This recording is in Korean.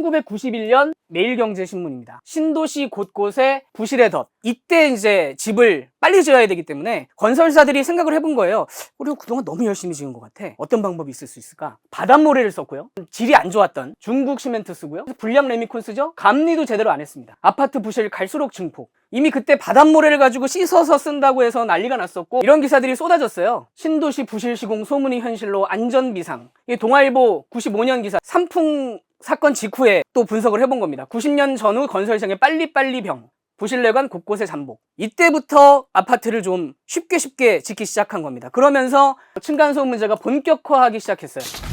1991년 매일경제신문입니다. 신도시 곳곳에 부실의 덫. 이때 이제 집을 빨리 지어야 되기 때문에 건설사들이 생각을 해본 거예요. 우리가 그동안 너무 열심히 지은 것 같아. 어떤 방법이 있을 수 있을까? 바닷모래를 썼고요. 질이 안 좋았던 중국 시멘트 쓰고요. 불량 레미콘 쓰죠? 감리도 제대로 안 했습니다. 아파트 부실 갈수록 증폭. 이미 그때 바닷모래를 가지고 씻어서 쓴다고 해서 난리가 났었고, 이런 기사들이 쏟아졌어요. 신도시 부실 시공 소문이 현실로 안전비상. 이 동아일보 95년 기사 삼풍 사건 직후에 또 분석을 해본 겁니다. 90년 전후 건설 시장의 빨리빨리 병. 부실내관 곳곳에 잠복. 이때부터 아파트를 좀 쉽게 짓기 시작한 겁니다. 그러면서 층간소음 문제가 본격화하기 시작했어요.